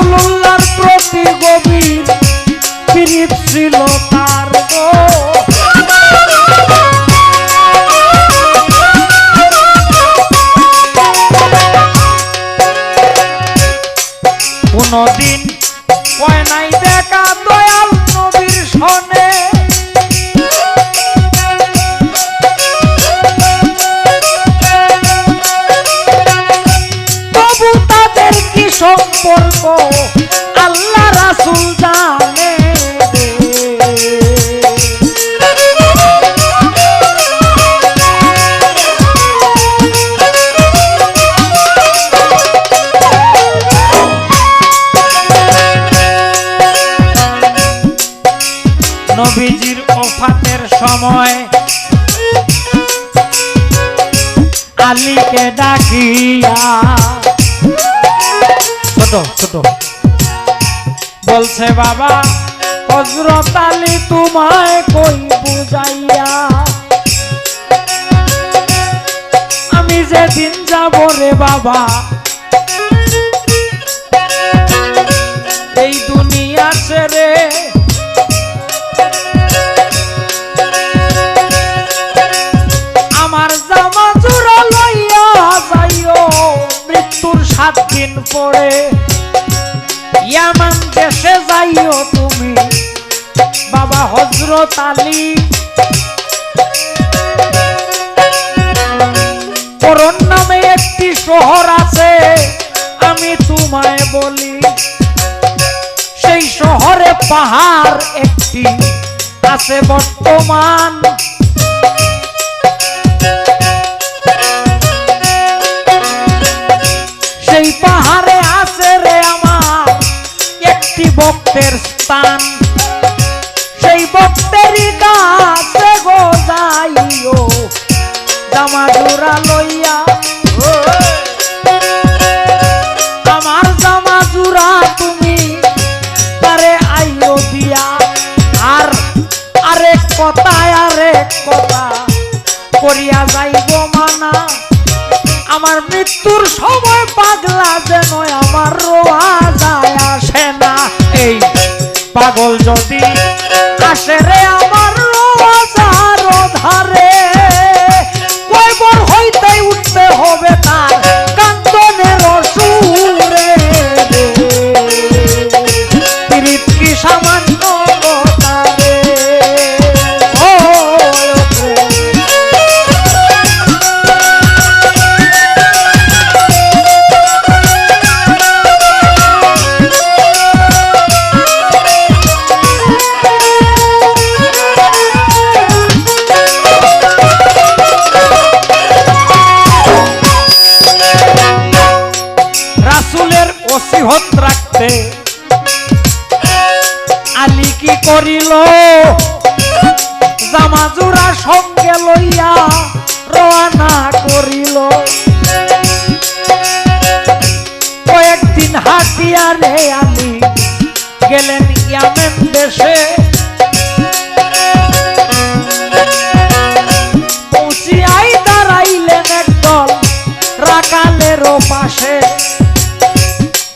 রাসূলুল্লাহর প্রতি গভীর প্রীত ছিল তার গো। কোনদিন কয় নাই দেখা দয়াল নবীর সনে, তবু তাদের কি সম্পর্ক আল্লাহ রাসূল জানে। নবীজির ওফাতের সময় আলীকে ডাকিয়া ছোট ছোট বলছে বাবা হযরত আলী তোমায় কই বুঝাইয়া, আমি যেদিন যাব রে বাবা এই দুনিয়া ছেড়ে, আমার জামা জোড়া লইয়া যাইও মৃত্যুর 7 দিন পরে, ইয়ামান দেশে যাইও তুমি বাবা হযরত আলী। করন নামে একটি শহর আছে আমি তোমায় বলি, সেই শহরে পাহাড় একটি আছে বর্তমান, সেই পাহাড়ে আছে রে আমার একটি ভক্তের স্থান, সেই ভক্তেরই কাছে গো যাইও জামা জোড়া লইয়া, আমার জামা জোড়া তুমি তারে আইও দিয়া। আর আরেক কথা করিয়া যাইব মানা, আমার মৃত্যুর সময় পাগলা যেন আমার রোয়া যায় আসে না, এই পাগল যদি আসে রে আমার রোয়া যার ধারে, কয়বার হইতে উঠতে হবে তার কান্দনের সুরে, পীড়িত কি সামান্য তারে ওসিহত রাখতে আলী কি করিল, জামা জোড়া সঙ্গে লইয়া রওনা করিল। কয়েকদিন হাঁটিয়া রে আলী গেলেন ইয়ামেন দেশে, পৌঁছিয়াই দাঁড়াইলেন একদল রাখালেরও পাশে,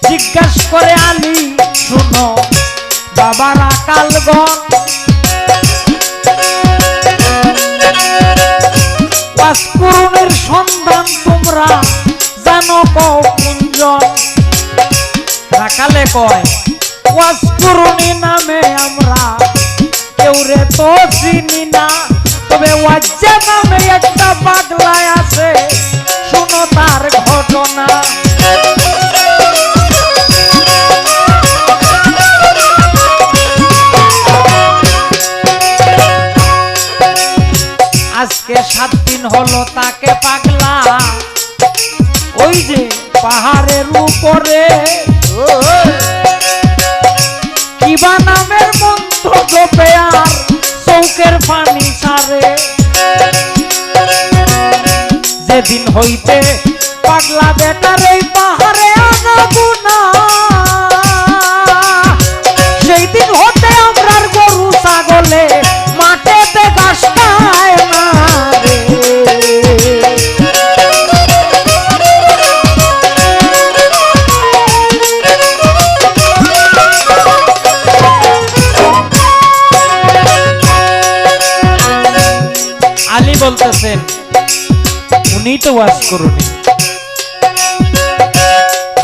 জিজ্ঞাসা করে আলী শুনো বাবা রাখালগণ, ওয়াসকুরুনের সন্ধান তোমরা জানো কোনজন? রাখালে কয় ওয়াসকুরুনি নামে আমরা কেউ রে তো চিনি না, তবে ওয়াজ্জা নামে একটা পাগলায় আছে শুনো তার ঘটনা। আজকে 7 দিন হলো তাকে পাগলা ওই যে পাহাড়ের উপরে কিবা নামের মন্ত্র জপে আর চৌকের পানি ছাড়ে, যেদিন হইতে পাগলা বেটার এই পাহাড়ে আনাবো না, সেই দিন হতে আমরার গরু ছাগলে মাঠেতে ঘাস খায় না রে। বলছে ওয়াজ করুনি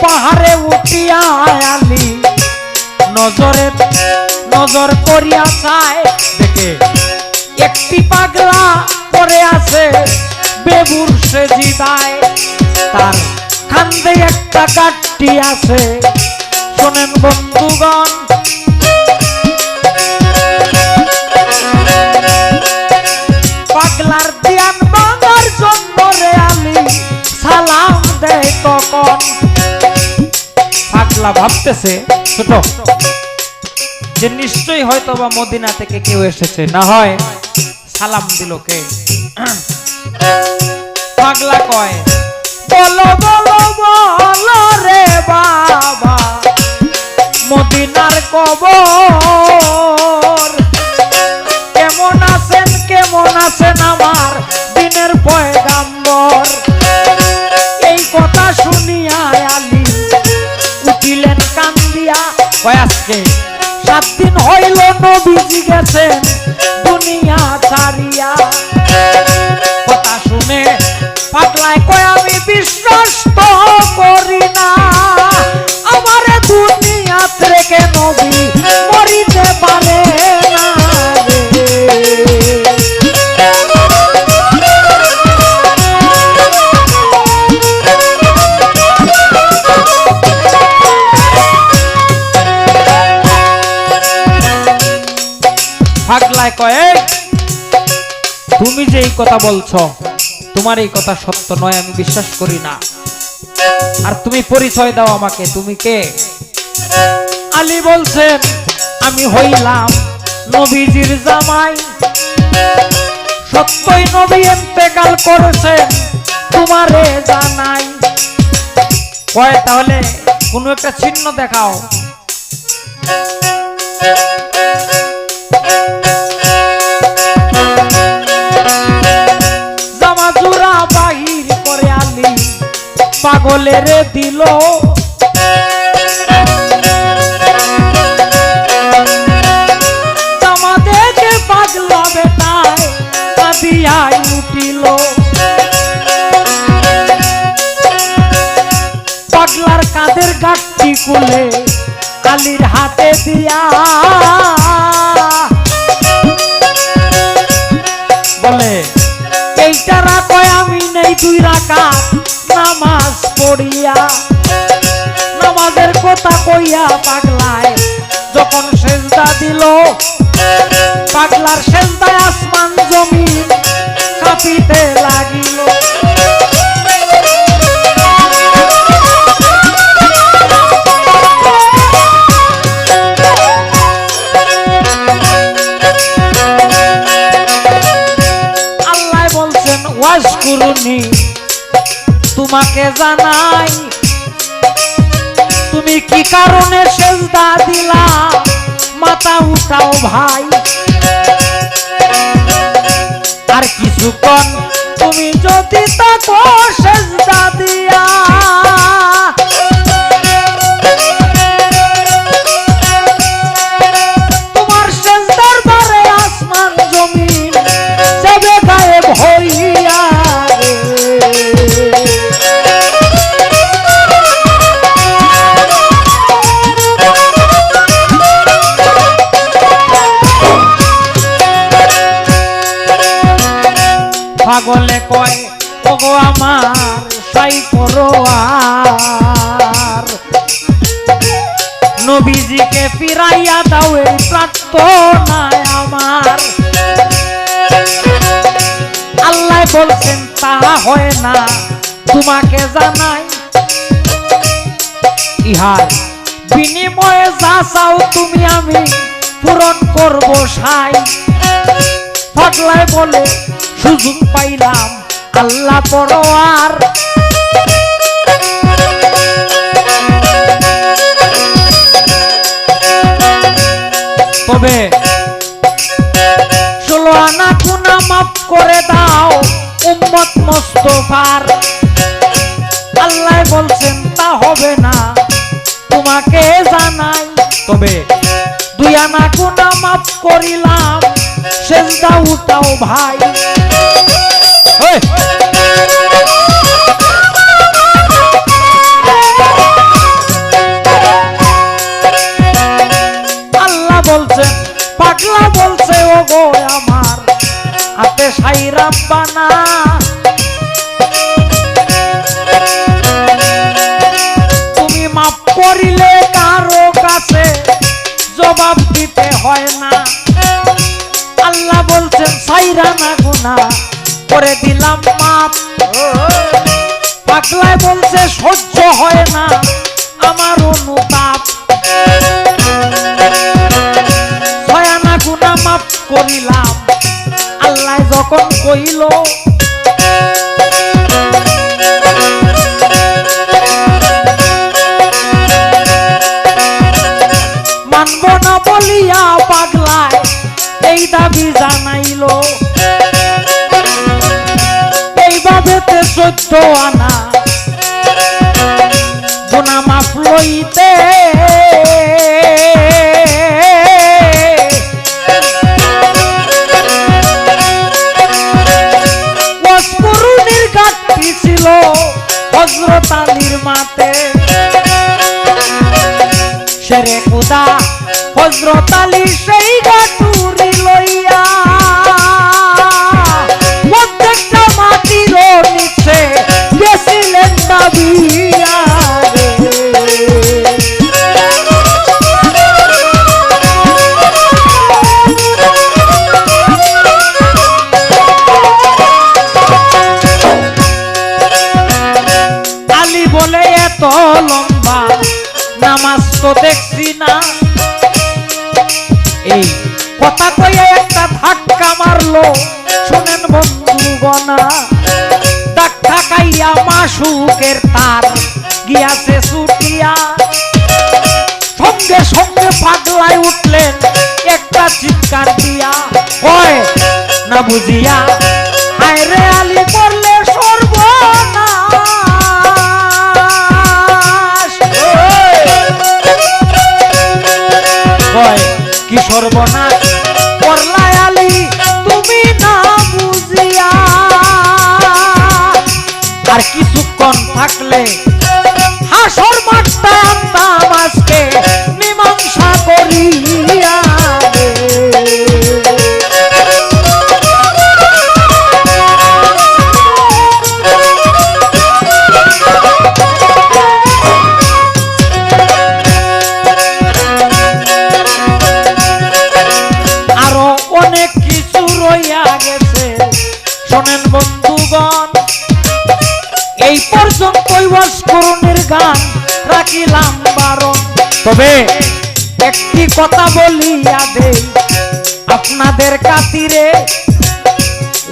পাহাড়ে উঠিয়া আলী নজরে নজর করিয়া চায় দেখে একটি পাগলা পড়ে আছে বেবুর সে জিদায় তার কান্দে একটা কাঠটি আছে শোনেন বন্ধুগণ পাগলার ধ্যান ভাঙার জন্য রে আলী সালাম দেয় তখন পাগলা ভাবতেছে ছোট যে নিশ্চয়ই হয়তো বা মদিনা থেকে কেউ এসেছে না হয় সালাম দিল কে পাগলা কয় বলো বলো বলো রে বাবা মদিনার কবর কেমন আছেন আমার দিনের পয়গাম্বর এই কথা শুনিয়া আলী উঠিলেন কান্দিয়া কয় আজকে 7 দিন হইল নবীজি গেছেন দুনিয়া ছাড়িয়া কথা শুনে পাগলায় কয় আমি বিশ্বাস তো করি না আমার দুনিয়া থেকে নবী মরিতে পারে না পাগলায় কয় তুমি যে এই কথা বলছো তোমার এই কথা সত্য নয় আমি বিশ্বাস করি না আর তুমি পরিচয় দাও আমাকে তুমি কে আলী বলছেন আমি হইলাম নবীজির জামাই সত্যই নবী ইন্তেকাল করেছেন তোমারে জানাই কয় তাহলে কোনো একটা চিহ্ন দেখাও পাগলের দিল আমাদেরকে পাগলা বেটায় কাঁদিয়াই উঠিল পাগলার কাঁধের গাঁটটি খুলে আলীর হাতে দিয়া বলে এইটা রাখয় আমি নেই 2 রাকাত নামাজ পড়িয়া নামাজের কথা কইয়া পাগলায় যখন সেজদা দিল পাগলার সেজদায় আসমান জমিন কাঁপিতে লাগিল আল্লাহ বলছেন ওয়াজ করুনি তোমাকে জানাই তুমি কি কারণে সেজদা দিলা মাথা উঠাও ভাই আর কিছুক্ষণ তুমি যদি তাকো সেজদা দিয়া তোমার সেজদার বারে আসমান জমিন যাবে গায়েব হইয়া পাগলে কয় ওগো আমার সাই করো আর নবীজিকে ফিরাইয়া দাও এই প্রার্থনায় আমার আল্লাহ বলছেন তা হয় না তোমাকে জানাই ইহার বিনিময়ে যা চাও তুমি আমি পূরণ করব সাই পাগলায় বলে সুযোগ পাইলাম আল্লাহ পরোয়ার তবে 16 আনা গুনাহ মাফ করে দাও উম্মত মুস্তাফার আল্লাহ বলছেন তা হবে না তোমাকে জানাই তবে 2 আনা গুনাহ মাফ করিলাম সেজদা উঠাও ভাই রাব্বানা তুমি মাফ করিলে কারো কাছে জবাব দিতে হয় না। আল্লাহ বলছেন সাইরা না গুনাহ করে দিলাম মাফ। পাগলায় বলছে সহ্য হয় না আমার অনুতাপ। ছয়ানা গুনাহ মাফ করিলাম আল্লাহ যখন কইল মানব না বলিয়া পাগলায় এই দাবি জানাইল। এইভাবেতে 14 আনা গুনাহ মাফ লইতে ওয়াসকুরুনির ঘাটতি ছিল হযরত আলীর মাতে। শেরে খুদা হযরত আলী সেই ঘাটুরি লইয়া প্রত্যেকটা মাটির নিচে গেছিলেন দাবিয়া। আলী বলে এত লম্বা নামাজ তো দেখছি না। এই কথা কইয়া একটা ধাক্কা মারলো শুনেন বন্ধুগণা। ধাক্কা খাইয়া মাসুকের তার গিয়াছে ছুটিয়া। সঙ্গে সঙ্গে পাগলায় উঠলেন একটা চিৎকার দিয়া কয় না বুঝিয়া হায় রে আলী করলে সর্বনাশ। কয় কি সর্বনাশ করলাই আলী তুমি না বুঝিয়া। আর কিছুক্ষণ থাকলে হাসর মাঠটা আনতাম আজকে মীমাংসা করিয়া। আরো অনেক কিছু রইয়া গেছে শোনেন বন্ধুগণ। এই পর্যন্তই ওয়াসকুরুনির গান রাখিলাম বারণ। তবে একটি কথা বলিয়া দেই আপনাদের খাতিরে।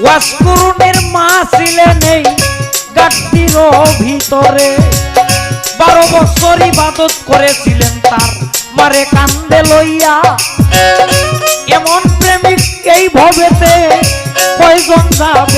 ওয়াসকুরুনির মা ছিলেন এই গাট্টির ভিতরে। 12 বছর ইবাদত করেছিলেন তার মারে কান্দে লইয়া। এমন প্রেমিক এই ভবেতে কয়জন যাব